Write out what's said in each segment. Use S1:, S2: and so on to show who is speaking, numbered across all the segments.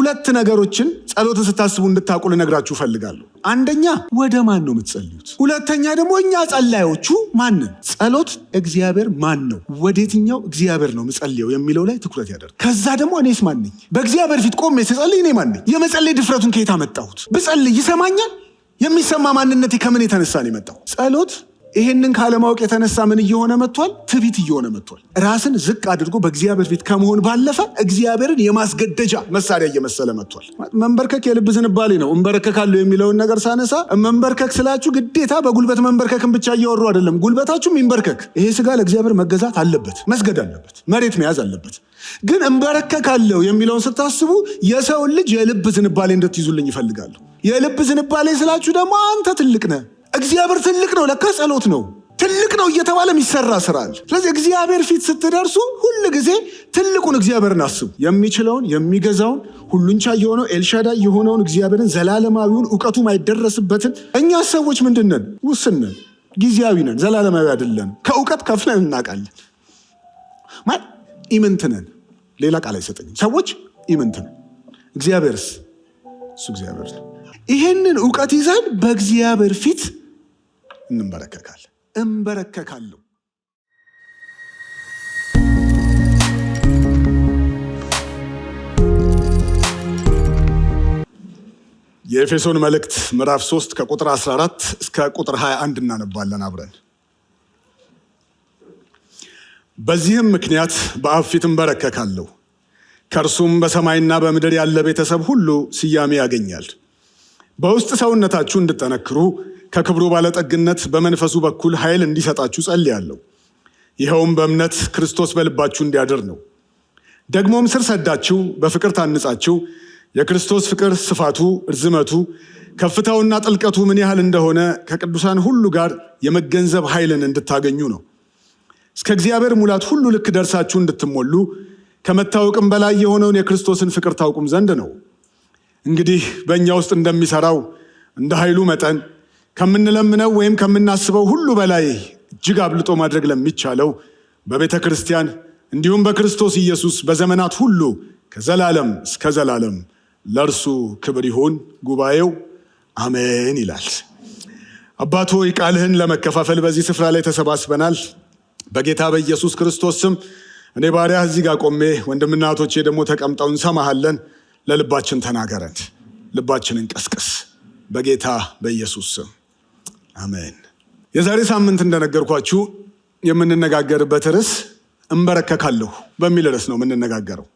S1: ሁለት ነገሮችን ጸሎትን ስታስቡ እንድታውቁ ልነግራችሁ ፈልጋለሁ። አንደኛ ወደ ማን ነው የምትጸልዩት? ሁለተኛ ደግሞ እኛ ጸላዮቹ ማንን? ጸሎት እግዚአብሔር ማን ነው፣ ወዴትኛው እግዚአብሔር ነው የምጸልየው የሚለው ላይ ትኩረት ያደርግ። ከዛ ደግሞ እኔስ ማን ነኝ? በእግዚአብሔር ፊት ቆሜ ስጸልይ እኔ ማን ነኝ? የመጸለይ ድፍረቱን ከየት አመጣሁት? ብጸልይ ይሰማኛል? የሚሰማ ማንነቴ ከምን የተነሳ ነው የመጣው? ጸሎት ይሄንን ካለማወቅ የተነሳ ምን እየሆነ መጥቷል? ትዕቢት እየሆነ መጥቷል። ራስን ዝቅ አድርጎ በእግዚአብሔር ፊት ከመሆን ባለፈ እግዚአብሔርን የማስገደጃ መሳሪያ እየመሰለ መጥቷል። መንበርከክ የልብ ዝንባሌ ነው። እንበረከካለሁ የሚለውን ነገር ሳነሳ መንበርከክ ስላችሁ ግዴታ በጉልበት መንበርከክን ብቻ እያወሩ አይደለም። ጉልበታችሁም ይንበርከክ። ይሄ ስጋ ለእግዚአብሔር መገዛት አለበት፣ መስገድ አለበት፣ መሬት መያዝ አለበት። ግን እንበረከካለሁ የሚለውን ስታስቡ የሰውን ልጅ የልብ ዝንባሌ እንድትይዙልኝ ይፈልጋለሁ። የልብ ዝንባሌ ስላችሁ ደግሞ አንተ ትልቅ ነህ፣ እግዚአብሔር ትልቅ ነው፣ ለካ ጸሎት ነው ትልቅ ነው እየተባለ የሚሰራ ስራ አለ። ስለዚህ እግዚአብሔር ፊት ስትደርሱ ሁል ጊዜ ትልቁን እግዚአብሔርን አስቡ። የሚችለውን የሚገዛውን ሁሉን ቻይ የሆነው ኤልሻዳይ የሆነውን እግዚአብሔርን፣ ዘላለማዊውን እውቀቱ ማይደረስበትን። እኛ ሰዎች ምንድን ነን? ውስን ነን፣ ጊዜያዊ ነን፣ ዘላለማዊ አይደለን። ከእውቀት ከፍለን እናውቃለን። ኢምንት ነን። ሌላ ቃል አይሰጠኝም። ሰዎች ኢምንት ነን። እግዚአብሔርስ? እሱ እግዚአብሔር ነው። ይሄንን እውቀት ይዘን በእግዚአብሔር ፊት እንበረከካለን። እንበረከካለሁ። የኤፌሶን መልእክት ምዕራፍ 3 ከቁጥር 14 እስከ ቁጥር 21 እናነባለን አብረን። በዚህም ምክንያት በአብ ፊት እንበረከካለሁ፣ ከእርሱም በሰማይና በምድር ያለ ቤተሰብ ሁሉ ስያሜ ያገኛል። በውስጥ ሰውነታችሁ እንድጠነክሩ ከክብሩ ባለጠግነት በመንፈሱ በኩል ኃይል እንዲሰጣችሁ ጸልያለሁ። ይኸውም በእምነት ክርስቶስ በልባችሁ እንዲያድር ነው። ደግሞም ስር ሰዳችሁ በፍቅር ታንጻችሁ የክርስቶስ ፍቅር ስፋቱ፣ ርዝመቱ፣ ከፍታውና ጥልቀቱ ምን ያህል እንደሆነ ከቅዱሳን ሁሉ ጋር የመገንዘብ ኃይልን እንድታገኙ ነው። እስከ እግዚአብሔር ሙላት ሁሉ ልክ ደርሳችሁ እንድትሞሉ ከመታወቅም በላይ የሆነውን የክርስቶስን ፍቅር ታውቁም ዘንድ ነው። እንግዲህ በእኛ ውስጥ እንደሚሰራው እንደ ኃይሉ መጠን ከምንለምነው ወይም ከምናስበው ሁሉ በላይ እጅግ አብልጦ ማድረግ ለሚቻለው በቤተ ክርስቲያን እንዲሁም በክርስቶስ ኢየሱስ በዘመናት ሁሉ ከዘላለም እስከ ዘላለም ለእርሱ ክብር ይሁን። ጉባኤው አሜን ይላል። አባት ሆይ ቃልህን ለመከፋፈል በዚህ ስፍራ ላይ ተሰባስበናል። በጌታ በኢየሱስ ክርስቶስ ስም እኔ ባሪያህ እዚህ ጋር ቆሜ ወንድምና እህቶቼ ደግሞ ተቀምጠው እንሰማሃለን። ለልባችን ተናገረን፣ ልባችንን ቀስቅስ፣ በጌታ በኢየሱስ ስም አሜን። የዛሬ ሳምንት እንደነገርኳችሁ የምንነጋገርበት ርዕስ እንበረከካለሁ በሚል ርዕስ ነው የምንነጋገረው።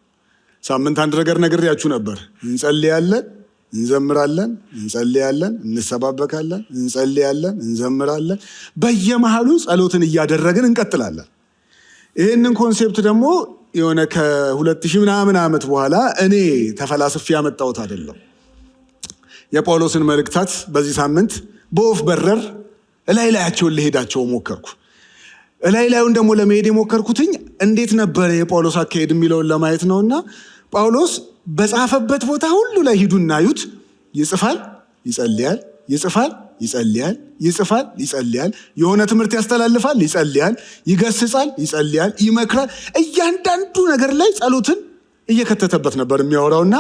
S1: ሳምንት አንድ ነገር ነግሬያችሁ ነበር። እንጸልያለን፣ እንዘምራለን፣ እንጸልያለን፣ እንሰባበካለን፣ እንጸልያለን፣ እንዘምራለን። በየመሃሉ ጸሎትን እያደረግን እንቀጥላለን። ይህንን ኮንሴፕት ደግሞ የሆነ ከ2000 ምናምን ዓመት በኋላ እኔ ተፈላስፌ ያመጣሁት አይደለም። የጳውሎስን መልእክታት በዚህ ሳምንት በወፍ በረር ላያቸውን ልሄዳቸው ሞከርኩ። ላዩን ደግሞ ለመሄድ የሞከርኩትኝ እንዴት ነበረ የጳውሎስ አካሄድ የሚለውን ለማየት ነውና ጳውሎስ በጻፈበት ቦታ ሁሉ ላይ ሂዱና ዩት። ይጽፋል፣ ይጸልያል፣ ይጽፋል፣ ይጸልያል፣ ይጽፋል፣ ይጸልያል። የሆነ ትምህርት ያስተላልፋል፣ ይጸልያል፣ ይገስጻል፣ ይጸልያል፣ ይመክራል። እያንዳንዱ ነገር ላይ ጸሎትን እየከተተበት ነበር የሚያወራውና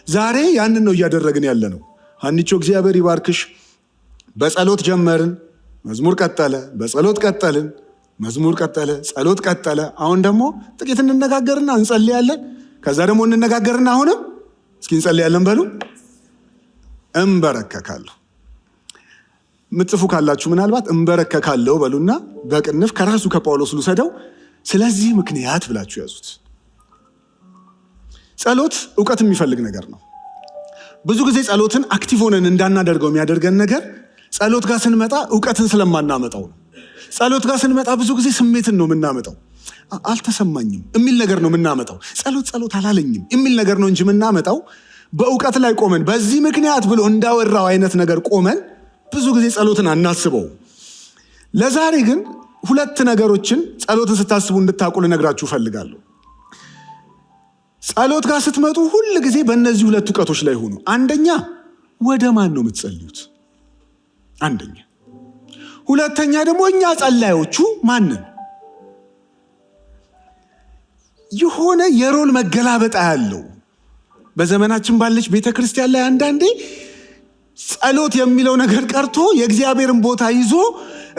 S1: ዛሬ ያንን ነው እያደረግን ያለ ነው። ሀኒቾ እግዚአብሔር ይባርክሽ። በጸሎት ጀመርን፣ መዝሙር ቀጠለ፣ በጸሎት ቀጠልን፣ መዝሙር ቀጠለ፣ ጸሎት ቀጠለ። አሁን ደግሞ ጥቂት እንነጋገርና እንጸልያለን። ከዛ ደግሞ እንነጋገርና አሁንም እስኪ እንጸልያለን በሉ። እንበረከካለሁ ምጽፉ ካላችሁ ምናልባት እንበረከካለሁ በሉና በቅንፍ ከራሱ ከጳውሎስ ልውሰደው። ስለዚህ ምክንያት ብላችሁ ያዙት። ጸሎት እውቀት የሚፈልግ ነገር ነው። ብዙ ጊዜ ጸሎትን አክቲቭ ሆነን እንዳናደርገው የሚያደርገን ነገር ጸሎት ጋር ስንመጣ እውቀትን ስለማናመጣው ነው። ጸሎት ጋር ስንመጣ ብዙ ጊዜ ስሜትን ነው የምናመጣው። አልተሰማኝም የሚል ነገር ነው የምናመጣው። ጸሎት አላለኝም የሚል ነገር ነው እንጂ የምናመጣው በእውቀት ላይ ቆመን በዚህ ምክንያት ብሎ እንዳወራው አይነት ነገር ቆመን ብዙ ጊዜ ጸሎትን አናስበው። ለዛሬ ግን ሁለት ነገሮችን ጸሎትን ስታስቡ እንድታውቁ ልነግራችሁ ፈልጋለሁ። ጸሎት ጋር ስትመጡ ሁል ጊዜ በእነዚህ ሁለት እውቀቶች ላይ ሆኑ። አንደኛ ወደ ማን ነው የምትጸልዩት? አንደኛ። ሁለተኛ ደግሞ እኛ ጸላዮቹ ማንን? የሆነ የሮል መገላበጣ ያለው በዘመናችን ባለች ቤተክርስቲያን ላይ አንዳንዴ ጸሎት የሚለው ነገር ቀርቶ የእግዚአብሔርን ቦታ ይዞ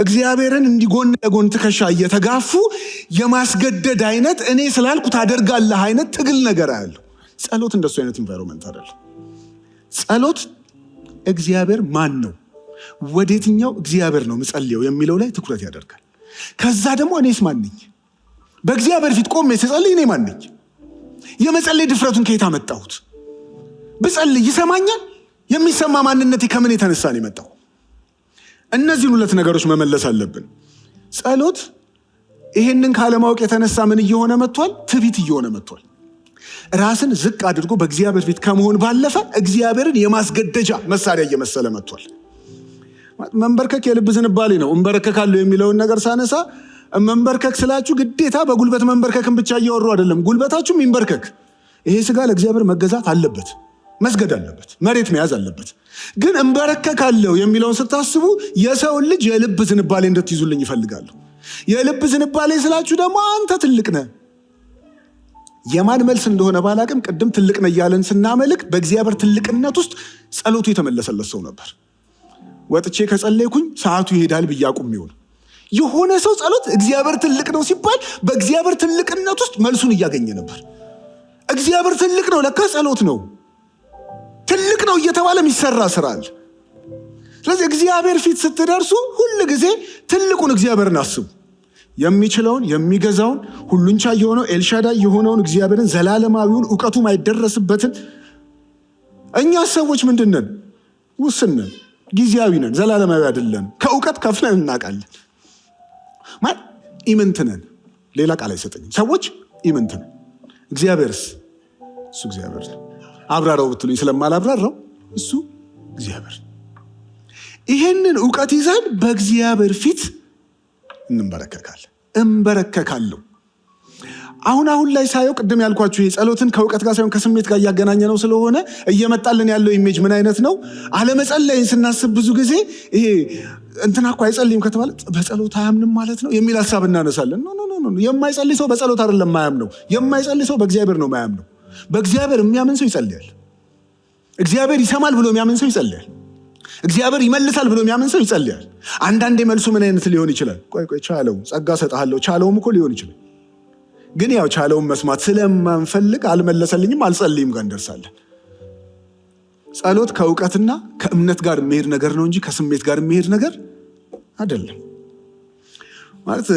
S1: እግዚአብሔርን እንዲጎን ለጎን ትከሻ እየተጋፉ የማስገደድ አይነት እኔ ስላልኩ ታደርጋለህ አይነት ትግል ነገር አያለሁ። ጸሎት እንደሱ አይነት ኢንቫይሮንመንት አይደለም። ጸሎት እግዚአብሔር ማን ነው፣ ወዴትኛው እግዚአብሔር ነው ምጸልየው የሚለው ላይ ትኩረት ያደርጋል። ከዛ ደግሞ እኔስ ማን ነኝ? በእግዚአብሔር ፊት ቆሜ ስጸልይ እኔ ማን ነኝ? የመጸለይ ድፍረቱን ከየት አመጣሁት? ብጸልይ ይሰማኛል? የሚሰማ ማንነቴ ከምን የተነሳ ነው የመጣው? እነዚህን ሁለት ነገሮች መመለስ አለብን። ጸሎት ይሄንን ካለማወቅ የተነሳ ምን እየሆነ መጥቷል? ትዕቢት እየሆነ መጥቷል። ራስን ዝቅ አድርጎ በእግዚአብሔር ፊት ከመሆን ባለፈ እግዚአብሔርን የማስገደጃ መሳሪያ እየመሰለ መጥቷል። መንበርከክ የልብ ዝንባሌ ነው። እንበረከካለሁ የሚለውን ነገር ሳነሳ መንበርከክ ስላችሁ ግዴታ በጉልበት መንበርከክን ብቻ እያወሩ አይደለም። ጉልበታችሁም ይንበርከክ። ይሄ ስጋ ለእግዚአብሔር መገዛት አለበት፣ መስገድ አለበት፣ መሬት መያዝ አለበት። ግን እንበረከካለሁ የሚለውን ስታስቡ የሰውን ልጅ የልብ ዝንባሌ እንድትይዙልኝ ይፈልጋለሁ። የልብ ዝንባሌ ስላችሁ ደግሞ አንተ ትልቅ ነህ። የማን መልስ እንደሆነ ባላቅም ቅድም ትልቅ ነህ እያለን ስናመልክ በእግዚአብሔር ትልቅነት ውስጥ ጸሎቱ የተመለሰለት ሰው ነበር። ወጥቼ ከጸለይኩኝ ሰዓቱ ይሄዳል ብዬ አቁሜው ነው። የሆነ ሰው ጸሎት እግዚአብሔር ትልቅ ነው ሲባል በእግዚአብሔር ትልቅነት ውስጥ መልሱን እያገኘ ነበር። እግዚአብሔር ትልቅ ነው፣ ለካ ጸሎት ነው። ትልቅ ነው እየተባለ የሚሰራ ስራ አለ። ስለዚህ እግዚአብሔር ፊት ስትደርሱ ሁል ጊዜ ትልቁን እግዚአብሔርን አስቡ። የሚችለውን የሚገዛውን ሁሉን ቻይ የሆነው ኤልሻዳይ የሆነውን እግዚአብሔርን፣ ዘላለማዊውን እውቀቱ ማይደረስበትን። እኛ ሰዎች ምንድነን? ውስን ነን፣ ጊዜያዊ ነን፣ ዘላለማዊ አይደለም። ከእውቀት ከፍለን እናውቃለን። ኢምንት ነን። ሌላ ቃል አይሰጠኝም። ሰዎች ኢምንት ነን። እግዚአብሔርስ? እሱ እግዚአብሔር ነው። አብራራው ብትሉኝ ስለማላብራራው እሱ እግዚአብሔር። ይሄንን እውቀት ይዘን በእግዚአብሔር ፊት እንበረከካለን። እንበረከካለሁ። አሁን ላይ ሳየው ቅድም ያልኳችሁ የጸሎትን ከእውቀት ጋር ሳይሆን ከስሜት ጋር እያገናኘ ነው ስለሆነ እየመጣልን ያለው ኢሜጅ ምን አይነት ነው? አለመጸለይን ስናስብ ብዙ ጊዜ ይሄ እንትና እኮ አይጸልይም ከተባለ በጸሎት አያምንም ማለት ነው የሚል ሀሳብ እናነሳለን። ኖ የማይጸልይ ሰው በጸሎት አይደለም ማያምነው። የማይጸልይ ሰው በእግዚአብሔር ነው ማያምነው። በእግዚአብሔር የሚያምን ሰው ይጸልያል። እግዚአብሔር ይሰማል ብሎ የሚያምን ሰው ይጸልያል። እግዚአብሔር ይመልሳል ብሎ የሚያምን ሰው ይጸልያል። አንዳንዴ መልሱ ምን አይነት ሊሆን ይችላል? ቆይ ቻለው፣ ጸጋ ሰጥሃለሁ፣ ቻለውም እኮ ሊሆን ይችላል። ግን ያው ቻለውን መስማት ስለማንፈልግ አልመለሰልኝም፣ አልጸልይም ጋር እንደርሳለን። ጸሎት ከእውቀትና ከእምነት ጋር የሚሄድ ነገር ነው እንጂ ከስሜት ጋር የሚሄድ ነገር አይደለም። ማለት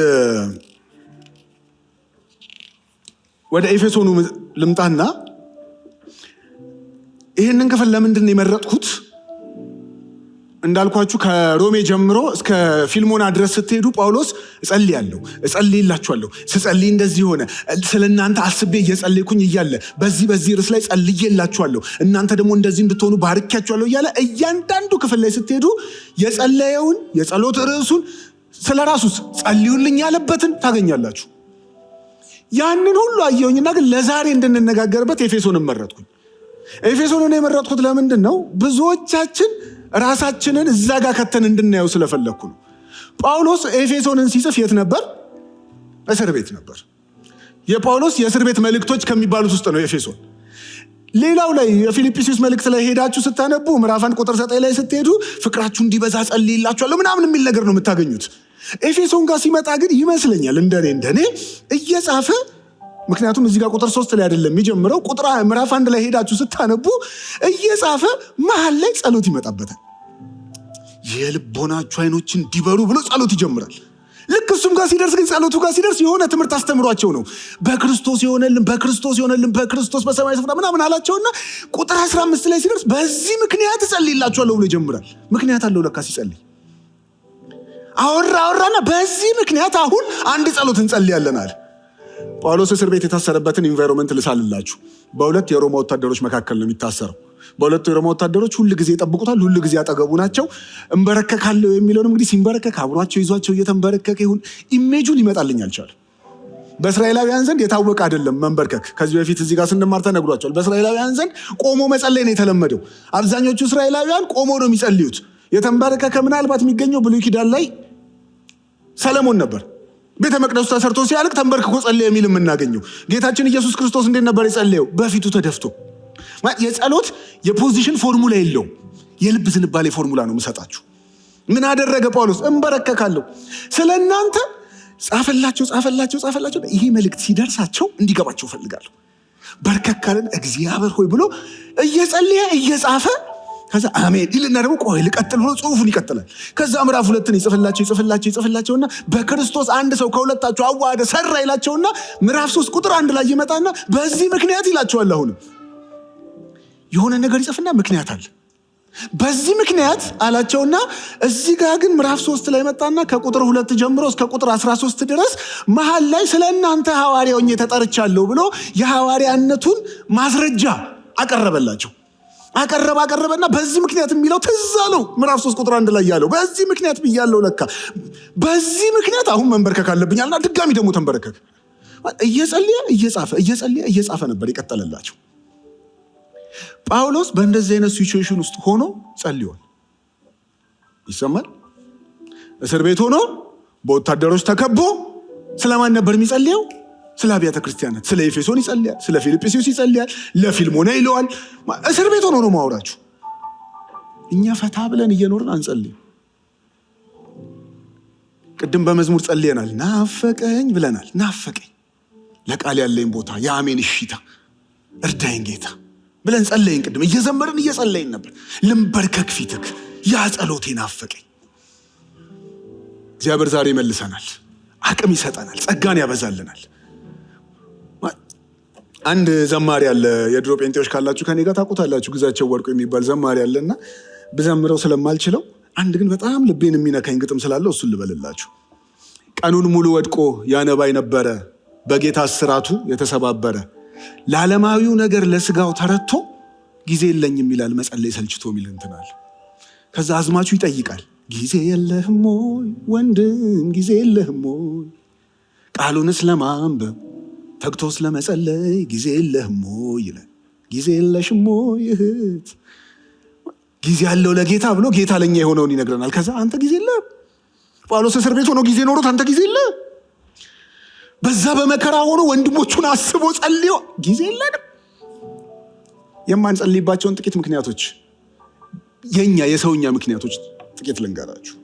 S1: ወደ ኤፌሶኑ ልምጣና ይህንን ክፍል ለምንድን የመረጥኩት? እንዳልኳችሁ ከሮሜ ጀምሮ እስከ ፊልሞና ድረስ ስትሄዱ ጳውሎስ እጸልይላችኋለሁ፣ ስጸልይ እንደዚህ ሆነ፣ ስለእናንተ አስቤ እየጸለይኩኝ እያለ በዚህ ርዕስ ላይ ጸልዬላችኋለሁ፣ እናንተ ደግሞ እንደዚህ እንድትሆኑ ባርኪያችኋለሁ እያለ እያንዳንዱ ክፍል ላይ ስትሄዱ የጸለየውን የጸሎት ርዕሱን ስለ ራሱስ ጸልዩልኝ ያለበትን ታገኛላችሁ። ያንን ሁሉ አየሁኝና ግን ለዛሬ እንድንነጋገርበት ኤፌሶንን መረጥኩኝ። ኤፌሶንን የመረጥኩት ለምንድን ነው? ብዙዎቻችን ራሳችንን እዛ ጋር ከተን እንድናየው ስለፈለግኩ ነው። ጳውሎስ ኤፌሶንን ሲጽፍ የት ነበር? እስር ቤት ነበር። የጳውሎስ የእስር ቤት መልእክቶች ከሚባሉት ውስጥ ነው ኤፌሶን። ሌላው ላይ የፊልጵስዩስ መልእክት ላይ ሄዳችሁ ስታነቡ ምዕራፍ 1 ቁጥር 9 ላይ ስትሄዱ ፍቅራችሁ እንዲበዛ ጸልይላችኋለሁ ምናምን የሚል ነገር ነው የምታገኙት። ኤፌሶን ጋር ሲመጣ ግን ይመስለኛል እንደኔ እየጻፈ፣ ምክንያቱም እዚህ ጋር ቁጥር 3 ላይ አይደለም የሚጀምረው፣ ምዕራፍ 1 ላይ ሄዳችሁ ስታነቡ እየጻፈ መሀል ላይ ጸሎት ይመጣበታል። የልቦናችሁ አይኖች እንዲበሩ ብሎ ጸሎት ይጀምራል። ልክ እሱም ጋር ሲደርስ ግን ጸሎቱ ጋር ሲደርስ የሆነ ትምህርት አስተምሯቸው ነው። በክርስቶስ የሆነልን በክርስቶስ በሰማይ ስፍራ ምናምን አላቸውና ቁጥር 15 ላይ ሲደርስ በዚህ ምክንያት እጸልይላችኋለሁ ብሎ ይጀምራል። ምክንያት አለው ለካ ሲጸልይ። አወራና በዚህ ምክንያት አሁን አንድ ጸሎት እንጸልያለን አለ። ጳውሎስ እስር ቤት የታሰረበትን ኢንቫይሮንመንት ልሳልላችሁ። በሁለት የሮማ ወታደሮች መካከል ነው የሚታሰረው። በሁለቱ የሮማ ወታደሮች ሁል ጊዜ ይጠብቁታል፣ ሁል ጊዜ ያጠገቡ ናቸው። እንበረከካለሁ የሚለውን እንግዲህ ሲንበረከክ አብሯቸው ይዟቸው እየተንበረከከ ይሁን ኢሜጁን ሊመጣልኝ አልቻለም። በእስራኤላውያን ዘንድ የታወቀ አይደለም መንበርከክ። ከዚህ በፊት እዚህ ጋር ስንማር ተነግሯቸዋል። በእስራኤላውያን ዘንድ ቆሞ መጸለይ ነው የተለመደው። አብዛኞቹ እስራኤላውያን ቆሞ ነው የሚጸልዩት። የተንበረከከ ምናልባት የሚገኘው ብሉይ ኪዳን ላይ ሰለሞን ነበር። ቤተ መቅደሱ ተሰርቶ ሲያልቅ ተንበርክኮ ጸለየ የሚል የምናገኘው። ጌታችን ኢየሱስ ክርስቶስ እንዴት ነበር የጸለየው? በፊቱ ተደፍቶ የጸሎት የፖዚሽን ፎርሙላ የለውም። የልብ ዝንባሌ ፎርሙላ ነው የምሰጣችሁ። ምን አደረገ ጳውሎስ? እንበረከካለሁ ስለ እናንተ ጻፈላቸው። ይሄ መልእክት ሲደርሳቸው እንዲገባቸው ፈልጋለሁ። በርከክ ካለን እግዚአብሔር ሆይ ብሎ እየጸለየ እየጻፈ ከዛ አሜን ይልና ደግሞ ቆይ ልቀጥል ብሎ ጽሁፉን ይቀጥላል። ከዛ ምዕራፍ 2ን ይጽፍላቸውና በክርስቶስ አንድ ሰው ከሁለታቸው አዋሃደ ሰራ ይላቸውና ምዕራፍ 3 ቁጥር 1 ላይ ይመጣና በዚህ ምክንያት ይላቸዋል። አሁን የሆነ ነገር ይጽፍና ምክንያት አለ። በዚህ ምክንያት አላቸውና እዚህ ጋር ግን ምዕራፍ 3 ላይ መጣና ከቁጥር 2 ጀምሮ እስከ ቁጥር 13 ድረስ መሃል ላይ ስለ እናንተ ሐዋርያው ሆኜ ተጠርቻለሁ ብሎ የሐዋርያነቱን ማስረጃ አቀረበላቸው። አቀረበና በዚህ ምክንያት የሚለው ትዝ አለው። ምዕራፍ 3 ቁጥር 1 ላይ ያለው በዚህ ምክንያት ብያለሁ። ለካ በዚህ ምክንያት አሁን መንበርከክ አለብኛልና ድጋሚ ደግሞ ተንበረከክ። እየጸለየ እየጻፈ ነበር የቀጠለላቸው። ጳውሎስ በእንደዚህ አይነት ሲቹዌሽን ውስጥ ሆኖ ጸልዮል ይሰማል። እስር ቤት ሆኖ በወታደሮች ተከቦ ስለማን ነበር የሚጸልየው? ስለ አብያተ ክርስቲያናት፣ ስለ ኤፌሶን ይጸልያል፣ ስለ ፊልጵስዩስ ይጸልያል፣ ለፊልሞና ይለዋል። እስር ቤት ሆኖ ነው ማውራችሁ። እኛ ፈታ ብለን እየኖርን አንጸልይም። ቅድም በመዝሙር ጸልየናል። ናፈቀኝ ብለናል። ናፈቀኝ ለቃል ያለኝ ቦታ የአሜን እሺታ እርዳኝ ጌታ ብለን ጸለይን። ቅድም እየዘመርን እየጸለይን ነበር። ልንበርከክ ፊትክ ያ ጸሎቴ ናፈቀኝ። እግዚአብሔር ዛሬ ይመልሰናል፣ አቅም ይሰጠናል፣ ጸጋን ያበዛልናል። አንድ ዘማሪ አለ፣ የድሮ ጴንጤዎች ካላችሁ ከኔ ጋር ታውቁታላችሁ። ግዛቸው ወርቁ የሚባል ዘማሪ አለና ብዘምረው ስለማልችለው አንድ ግን በጣም ልቤን የሚነካኝ ግጥም ስላለው እሱን ልበልላችሁ። ቀኑን ሙሉ ወድቆ ያነባይ ነበረ፣ በጌታ እስራቱ የተሰባበረ ለዓለማዊው ነገር ለስጋው ተረቶ ጊዜ የለኝም ይላል መጸለይ ሰልችቶ የሚል እንትናል። ከዛ አዝማቹ ይጠይቃል፣ ጊዜ የለህም ወይ ወንድም፣ ጊዜ የለህም ወይ ቃሉንስ ለማንበብ ተግቶስ ለመጸለይ ጊዜ የለህም ወይ ይላል። ጊዜ የለሽም ወይ እህት፣ ጊዜ ያለው ለጌታ ብሎ ጌታ ለኛ የሆነውን ይነግረናል። ከዛ አንተ ጊዜ የለህም። ጳውሎስ እስር ቤት ሆኖ ጊዜ ኖሮት አንተ ጊዜ የለህም። በዛ በመከራ ሆኖ ወንድሞቹን አስቦ ጸልዮ ጊዜ የለንም። የማንጸልይባቸውን ጥቂት ምክንያቶች፣ የኛ የሰውኛ ምክንያቶች ጥቂት ልንገራችሁ።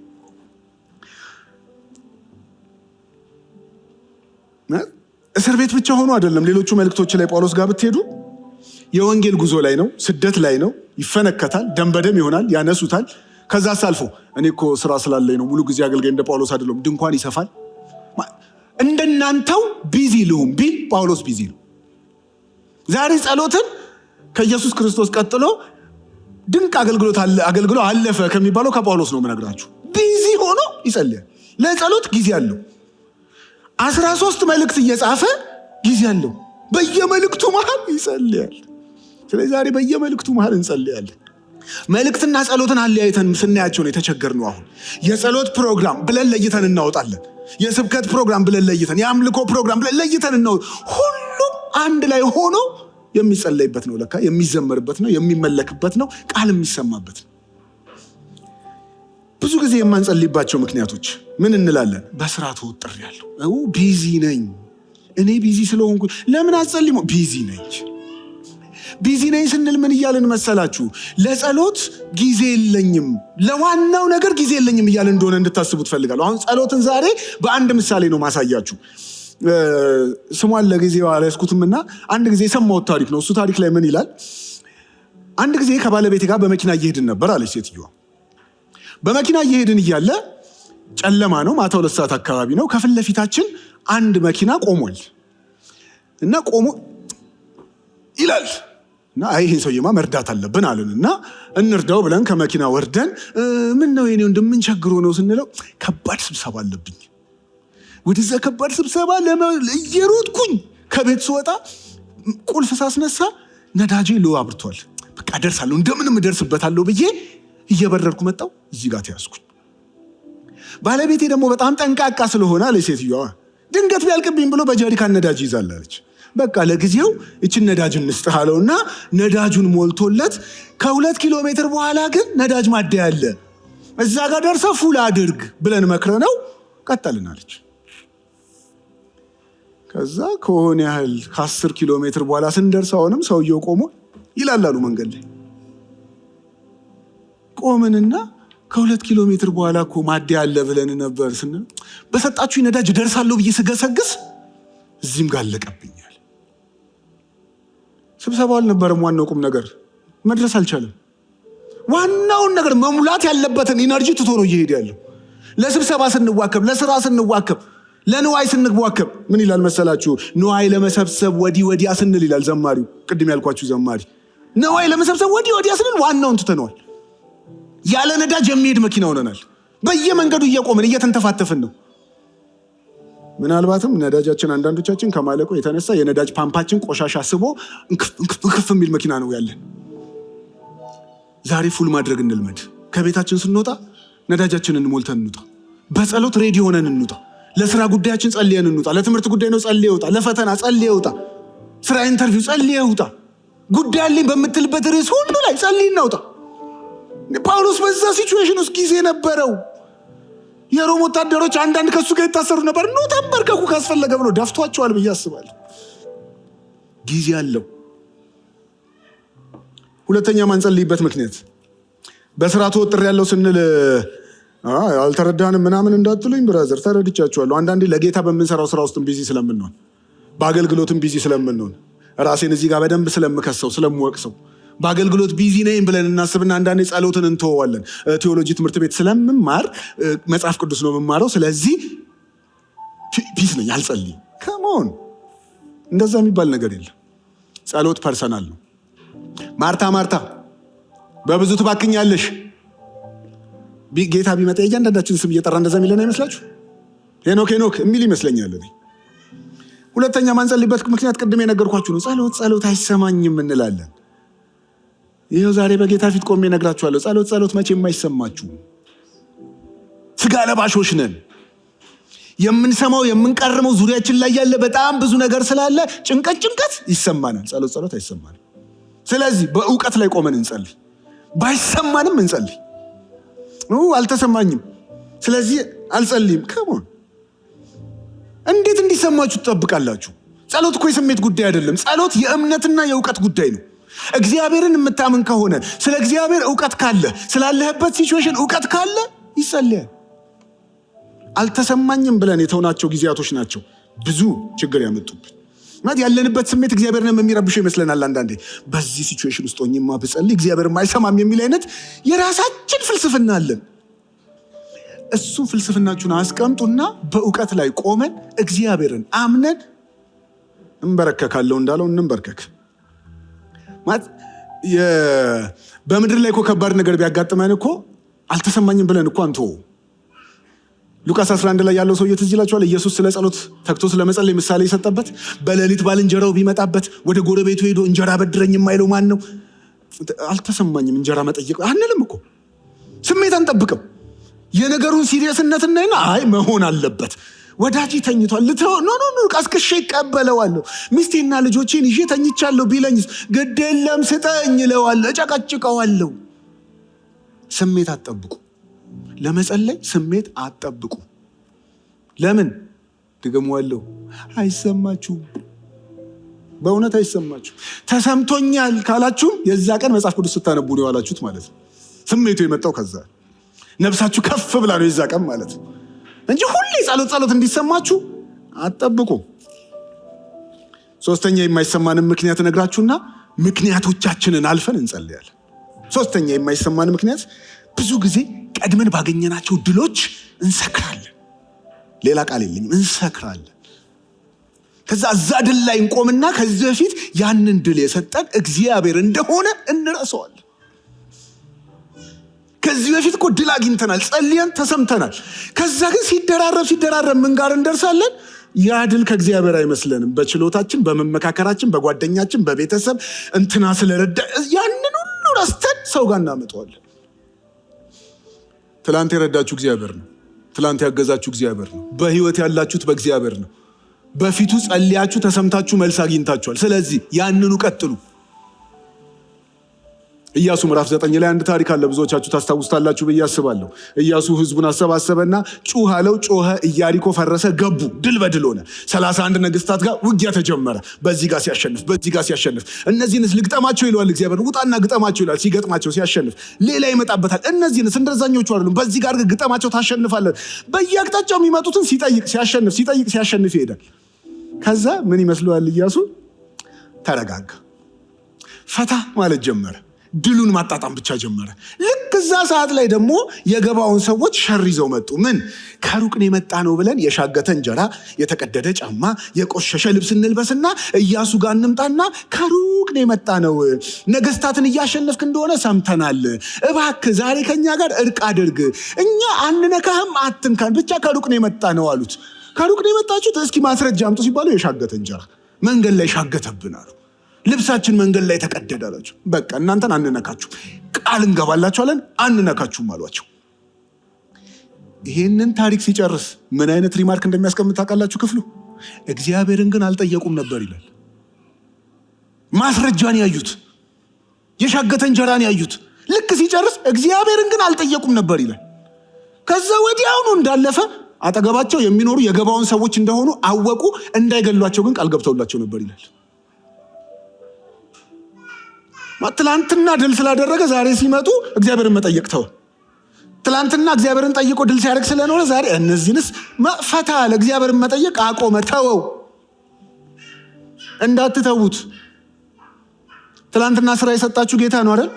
S1: እስር ቤት ብቻ ሆኖ አይደለም። ሌሎቹ መልእክቶች ላይ ጳውሎስ ጋር ብትሄዱ የወንጌል ጉዞ ላይ ነው፣ ስደት ላይ ነው። ይፈነከታል፣ ደም በደም ይሆናል፣ ያነሱታል። ከዛ ሳልፎ እኔ እኮ ስራ ስላለኝ ነው ሙሉ ጊዜ አገልጋይ እንደ ጳውሎስ አይደለም፣ ድንኳን ይሰፋል። እንደናንተው ቢዚ ልሁም ቢል ጳውሎስ ቢዚ ነው። ዛሬ ጸሎትን ከኢየሱስ ክርስቶስ ቀጥሎ ድንቅ አገልግሎ አለፈ ከሚባለው ከጳውሎስ ነው የምነግራችሁ። ቢዚ ሆኖ ይጸልያል። ለጸሎት ጊዜ አለው። 13 መልእክት እየጻፈ ጊዜ አለው። በየመልእክቱ መሃል ይጸልያል። ስለዚህ ዛሬ በየመልእክቱ መሃል እንጸልያለን። መልእክትና ጸሎትን አለያይተን ስናያቸው ነው የተቸገርነው። አሁን የጸሎት ፕሮግራም ብለን ለይተን እናወጣለን። የስብከት ፕሮግራም ብለን ለይተን፣ የአምልኮ ፕሮግራም ብለን ለይተን እናወጣ። ሁሉም አንድ ላይ ሆኖ የሚጸለይበት ነው። ለካ የሚዘመርበት ነው፣ የሚመለክበት ነው፣ ቃል የሚሰማበት ነው። ብዙ ጊዜ የማንጸልይባቸው ምክንያቶች ምን እንላለን? በስራ ተወጥሬያለሁ፣ ቢዚ ነኝ። እኔ ቢዚ ስለሆንኩ ለምን አትጸልይም? ቢዚ ነኝ ስንል ምን እያልን መሰላችሁ? ለጸሎት ጊዜ የለኝም፣ ለዋናው ነገር ጊዜ የለኝም እያልን እንደሆነ እንድታስቡ ትፈልጋለሁ። አሁን ጸሎትን ዛሬ በአንድ ምሳሌ ነው ማሳያችሁ። ስሟን ለጊዜው አልያዝኩትምና አንድ ጊዜ የሰማሁት ታሪክ ነው። እሱ ታሪክ ላይ ምን ይላል? አንድ ጊዜ ከባለቤቴ ጋር በመኪና እየሄድን ነበር አለች ሴትዮዋ። በመኪና እየሄድን እያለ ጨለማ ነው፣ ማታ 2 ሰዓት አካባቢ ነው። ከፊት ለፊታችን አንድ መኪና ቆሟል እና ቆሞ ይላል እና ይህን ሰውዬማ መርዳት አለብን አለን እና እንርዳው ብለን ከመኪና ወርደን ምን ነው የኔ እንደምን ቸግሮ ነው ስንለው ከባድ ስብሰባ አለብኝ። ወደዛ ከባድ ስብሰባ እየሮጥኩኝ ከቤት ስወጣ ቁልፍ ሳስነሳ ነዳጄ ሎ አብርቷል። በቃ ደርሳለሁ፣ እንደምንም እደርስበታለሁ ብዬ እየበረርኩ መጣሁ። እዚህ ጋር ተያዝኩኝ። ባለቤቴ ደግሞ በጣም ጠንቃቃ ስለሆነ አለች ሴትዮዋ፣ ድንገት ቢያልቅብኝ ብሎ በጀሪካን ነዳጅ ይዛላለች። በቃ ለጊዜው እችን ነዳጅ እንስጥህ አለውና ነዳጁን ሞልቶለት ከ2 ኪሎ ሜትር በኋላ ግን ነዳጅ ማደያ አለ፣ እዛ ጋር ደርሰህ ፉል አድርግ ብለን መክረነው ቀጠልናለች። ከዛ ከሆነ ያህል ከ10 ኪሎ ሜትር በኋላ ስንደርስ አሁንም ሰውየው ቆሞ ይላላሉ መንገድ ላይ ቆመንና ከ2 ኪሎ ሜትር በኋላ እኮ ማደያ አለ ብለን ነበር ስንል በሰጣችሁ ነዳጅ ደርሳለሁ ብዬ ስገሰግስ እዚህም ጋር አለቀብኛል። ስብሰባው አልነበረም ዋናው ቁም ነገር፣ መድረስ አልቻለም። ዋናውን ነገር መሙላት ያለበትን ኢነርጂ ትቶ ነው እየሄደ ያለው። ለስብሰባ ስንዋከብ፣ ለስራ ስንዋከብ፣ ለንዋይ ስንዋከብ ምን ይላል መሰላችሁ? ንዋይ ለመሰብሰብ ወዲህ ወዲያ ስንል ይላል ዘማሪው። ቅድም ያልኳችሁ ዘማሪ ንዋይ ለመሰብሰብ ወዲህ ወዲያ ስንል ዋናውን ትተነዋል። ያለ ነዳጅ የሚሄድ መኪና ሆነናል። በየመንገዱ እየቆምን እየተንተፋተፍን ነው። ምናልባትም ነዳጃችን አንዳንዶቻችን ከማለቁ የተነሳ የነዳጅ ፓምፓችን ቆሻሻ ስቦ እንክፍ የሚል መኪና ነው ያለን። ዛሬ ፉል ማድረግ እንልመድ። ከቤታችን ስንወጣ ነዳጃችንን ሞልተን እንውጣ። በጸሎት ሬዲ ሆነን እንውጣ። ለስራ ጉዳያችን ጸልየን እንውጣ። ለትምህርት ጉዳይ ነው ጸልየ ውጣ። ለፈተና ጸልየ ውጣ። ስራ ኢንተርቪው ጸልየ ውጣ። ጉዳይ አለኝ በምትልበት ርዕስ ሁሉ ላይ ጸልይ እናውጣ። ጳውሎስ በዛ ሲቹዌሽን ውስጥ ጊዜ ነበረው። የሮም ወታደሮች አንዳንድ ከሱ ጋር ይታሰሩ ነበር። ነው ተንበርከኩ ካስፈለገ ብሎ ደፍቷቸዋል ብዬ አስባለሁ። ጊዜ አለው። ሁለተኛ ማንጸልይበት ምክንያት በስራ ተወጥር ያለው ስንል አልተረዳንም ምናምን እንዳትሉኝ ብራዘር፣ ተረድቻችኋለሁ። አንዳንዴ ለጌታ በምንሰራው ስራ ውስጥም ቢዚ ስለምንሆን፣ በአገልግሎትም ቢዚ ስለምንሆን፣ ራሴን እዚህ ጋር በደንብ ስለምከሰው ስለምወቅሰው በአገልግሎት ቢዚ ነኝ ብለን እናስብና አንዳንዴ ጸሎትን እንተወዋለን። ቴዎሎጂ ትምህርት ቤት ስለምማር መጽሐፍ ቅዱስ ነው የምማረው፣ ስለዚህ ፒስ ነኝ አልጸልይም። ከመሆን እንደዛ የሚባል ነገር የለም። ጸሎት ፐርሰናል ነው። ማርታ በብዙ ትባክኛለሽ። ጌታ ቢመጣ እያንዳንዳችን ስም እየጠራ እንደዛ የሚለን አይመስላችሁ? ሄኖክ የሚል ይመስለኛል። ሁለተኛ ማንጸልይበት ምክንያት ቅድም የነገርኳችሁ ነው። ጸሎት አይሰማኝም እንላለን። ይኸው ዛሬ በጌታ ፊት ቆሜ እነግራችኋለሁ። ጸሎት መቼ የማይሰማችሁ? ስጋ ለባሾች ነን። የምንሰማው የምንቀርመው ዙሪያችን ላይ ያለ በጣም ብዙ ነገር ስላለ ጭንቀት ይሰማናል። ጸሎት አይሰማንም። ስለዚህ በእውቀት ላይ ቆመን እንጸልይ። ባይሰማንም እንጸልይ። አልተሰማኝም ስለዚህ አልጸልይም። ከሞን እንዴት እንዲሰማችሁ ትጠብቃላችሁ? ጸሎት እኮ የስሜት ጉዳይ አይደለም። ጸሎት የእምነትና የእውቀት ጉዳይ ነው። እግዚአብሔርን የምታምን ከሆነ ስለ እግዚአብሔር እውቀት ካለ፣ ስላለህበት ሲቹዌሽን እውቀት ካለ ይጸልያል። አልተሰማኝም ብለን የተውናቸው ጊዜያቶች ናቸው ብዙ ችግር ያመጡብን። ማለት ያለንበት ስሜት እግዚአብሔርን የሚረብሸው ይመስለናል አንዳንዴ። በዚህ ሲቹዌሽን ውስጥ ሆኜማ ብጸልይ እግዚአብሔርም አይሰማም የሚል አይነት የራሳችን ፍልስፍና አለን። እሱ ፍልስፍናችሁን አስቀምጡና በእውቀት ላይ ቆመን እግዚአብሔርን አምነን እንበረከካለሁ እንዳለው እንበርከክ። ማለት በምድር ላይ እኮ ከባድ ነገር ቢያጋጥመን እኮ አልተሰማኝም ብለን እኮ አንተ ሉቃስ 11 ላይ ያለው ሰውዬ ትዝ ይላችኋል? ኢየሱስ ስለ ጸሎት ተግቶ ስለመጸለይ ምሳሌ የሰጠበት። በሌሊት ባልንጀራው ቢመጣበት ወደ ጎረቤቱ ሄዶ እንጀራ በድረኝ የማይለው ማን ነው? አልተሰማኝም እንጀራ መጠየቅ አንልም እኮ። ስሜት አንጠብቅም። የነገሩን ሲሪየስነት እናይና አይ መሆን አለበት። ወዳጅ ተኝቷል ኖ ቀስቅሼ ይቀበለዋለሁ። ሚስቴና ልጆቼን ይዤ ተኝቻለሁ ቢለኝስ ግድ የለም ስጠኝ እለዋለሁ፣ እጨቀጭቀዋለሁ። ስሜት አትጠብቁ። ለመጸለይ ስሜት አትጠብቁ። ለምን? ድገመዋለሁ፣ አይሰማችሁም። በእውነት አይሰማችሁ። ተሰምቶኛል ካላችሁም የዛ ቀን መጽሐፍ ቅዱስ ስታነቡ ነው ያላችሁት ማለት ነው። ስሜቱ የመጣው ከዛ ነፍሳችሁ ከፍ ብላ ነው የዛ ቀን ማለት ነው እንጂ ሁሌ ጸሎት እንዲሰማችሁ አትጠብቁ። ሶስተኛ የማይሰማንን ምክንያት ነግራችሁና ምክንያቶቻችንን አልፈን እንጸልያለን። ሶስተኛ የማይሰማን ምክንያት ብዙ ጊዜ ቀድመን ባገኘናቸው ድሎች እንሰክራለን። ሌላ ቃል የለኝም፣ እንሰክራለን። ከዛ እዛ ድል ላይ እንቆምና ከዚህ በፊት ያንን ድል የሰጠን እግዚአብሔር እንደሆነ እንረሳዋለን። ከዚህ በፊት እኮ ድል አግኝተናል፣ ጸልየን ተሰምተናል። ከዛ ግን ሲደራረብ ምን ጋር እንደርሳለን? ያ ድል ከእግዚአብሔር አይመስለንም። በችሎታችን፣ በመመካከራችን፣ በጓደኛችን፣ በቤተሰብ እንትና ስለረዳ ያንን ሁሉ ረስተን ሰው ጋር እናመጣዋለን። ትላንት የረዳችሁ እግዚአብሔር ነው። ትላንት ያገዛችሁ እግዚአብሔር ነው። በህይወት ያላችሁት በእግዚአብሔር ነው። በፊቱ ጸልያችሁ ተሰምታችሁ መልስ አግኝታችኋል። ስለዚህ ያንኑ ቀጥሉ። ኢያሱ ምዕራፍ 9 ላይ አንድ ታሪክ አለ። ብዙዎቻችሁ ታስታውስታላችሁ ብዬ አስባለሁ። ኢያሱ ህዝቡን አሰባሰበና ጩህ አለው። ጮኸ። ኢያሪኮ ፈረሰ። ገቡ። ድል በድል ሆነ። 31 ነገስታት ጋር ውጊያ ተጀመረ። በዚህ ጋር ሲያሸንፍ፣ በዚህ ጋር ሲያሸንፍ፣ እነዚህንስ ልግጠማቸው ይለዋል እግዚአብሔር። ውጣና ግጠማቸው ይላል። ሲገጥማቸው ሲያሸንፍ ሌላ ይመጣበታል። እነዚህንስ እንደዛኞቹ አይደሉም፣ በዚህ ጋር ግጠማቸው ታሸንፋለህ። በየአቅጣጫው የሚመጡትን ሲጠይቅ ሲያሸንፍ፣ ሲጠይቅ ሲያሸንፍ ይሄዳል። ከዛ ምን ይመስለዋል ኢያሱ? ተረጋጋ። ፈታ ማለት ጀመረ። ድሉን ማጣጣም ብቻ ጀመረ። ልክ እዛ ሰዓት ላይ ደግሞ የገባውን ሰዎች ሸር ይዘው መጡ። ምን? ከሩቅ ነው የመጣ ነው ብለን የሻገተ እንጀራ፣ የተቀደደ ጫማ፣ የቆሸሸ ልብስ እንልበስና ኢያሱ ጋር እንምጣና ከሩቅ ነው የመጣ ነው፣ ነገስታትን እያሸነፍክ እንደሆነ ሰምተናል፣ እባክህ ዛሬ ከኛ ጋር እርቅ አድርግ፣ እኛ አንነካህም፣ አትንካን፣ ብቻ ከሩቅ ነው የመጣ ነው አሉት። ከሩቅ ነው የመጣችሁት? እስኪ ማስረጃ አምጡ ሲባሉ የሻገተ እንጀራ መንገድ ላይ ሻገተብን አሉ። ልብሳችን መንገድ ላይ ተቀደደ አላቸው። በቃ እናንተን አንነካችሁ፣ ቃል እንገባላችኋለን፣ አንነካችሁም አሏቸው። ይሄንን ታሪክ ሲጨርስ ምን አይነት ሪማርክ እንደሚያስቀምጥ ታውቃላችሁ? ክፍሉ እግዚአብሔርን ግን አልጠየቁም ነበር ይላል። ማስረጃን ያዩት፣ የሻገተ እንጀራን ያዩት። ልክ ሲጨርስ እግዚአብሔርን ግን አልጠየቁም ነበር ይላል። ከዛ ወዲያውኑ እንዳለፈ አጠገባቸው የሚኖሩ የገባውን ሰዎች እንደሆኑ አወቁ። እንዳይገሏቸው ግን ቃል ገብተውላቸው ነበር ይላል። ትላንትና ድል ስላደረገ ዛሬ ሲመጡ እግዚአብሔርን መጠየቅ ተው። ትላንትና እግዚአብሔርን ጠይቆ ድል ሲያደርግ ስለኖረ ዛሬ እነዚህንስ ፈታ አለ። እግዚአብሔርን መጠየቅ አቆመ፣ ተወው። እንዳትተዉት። ትላንትና ስራ የሰጣችሁ ጌታ ነው አይደል?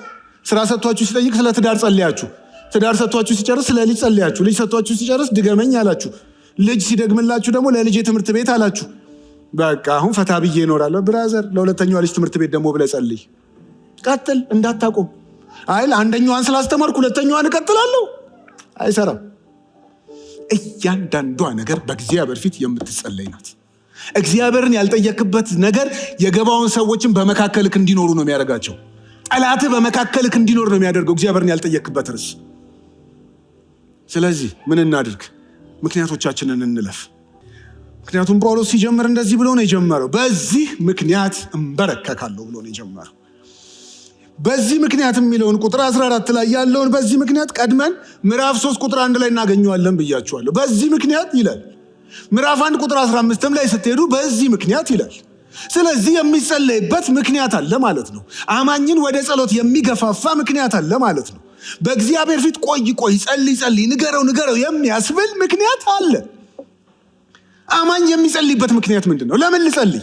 S1: ስራ ሰጥቷችሁ ሲጠይቅ ስለ ትዳር ጸልያችሁ፣ ትዳር ሰጥቷችሁ ሲጨርስ ስለ ልጅ ጸልያችሁ፣ ልጅ ሰጥቷችሁ ሲጨርስ ድገመኝ አላችሁ፣ ልጅ ሲደግምላችሁ ደግሞ ለልጅ ትምህርት ቤት አላችሁ። በቃ አሁን ፈታ ብዬ እኖራለሁ። ብራዘር ለሁለተኛዋ ልጅ ትምህርት ቤት ደግሞ ብለህ ጸልይ። ቀጥል፣ እንዳታቆም። አይ አንደኛዋን ስላስተማርኩ ሁለተኛዋን እቀጥላለሁ፣ አይሰራም። እያንዳንዷ ነገር በእግዚአብሔር ፊት የምትጸለይ ናት። እግዚአብሔርን ያልጠየክበት ነገር የገባውን ሰዎችን በመካከልክ እንዲኖሩ ነው የሚያደርጋቸው። ጠላትህ በመካከልክ እንዲኖር ነው የሚያደርገው እግዚአብሔርን ያልጠየክበት ርዕስ። ስለዚህ ምን እናድርግ? ምክንያቶቻችንን እንለፍ። ምክንያቱም ጳውሎስ ሲጀምር እንደዚህ ብሎ ነው የጀመረው። በዚህ ምክንያት እንበረከካለሁ ብሎ ነው የጀመረው። በዚህ ምክንያት የሚለውን ቁጥር 14 ላይ ያለውን በዚህ ምክንያት ቀድመን ምዕራፍ 3 ቁጥር 1 ላይ እናገኘዋለን ብያችኋለሁ። በዚህ ምክንያት ይላል። ምዕራፍ 1 ቁጥር 15 ላይ ስትሄዱ በዚህ ምክንያት ይላል። ስለዚህ የሚጸለይበት ምክንያት አለ ማለት ነው። አማኝን ወደ ጸሎት የሚገፋፋ ምክንያት አለ ማለት ነው። በእግዚአብሔር ፊት ቆይ ጸልይ ንገረው የሚያስብል ምክንያት አለ። አማኝ የሚጸልይበት ምክንያት ምንድን ነው? ለምን ልጸልይ?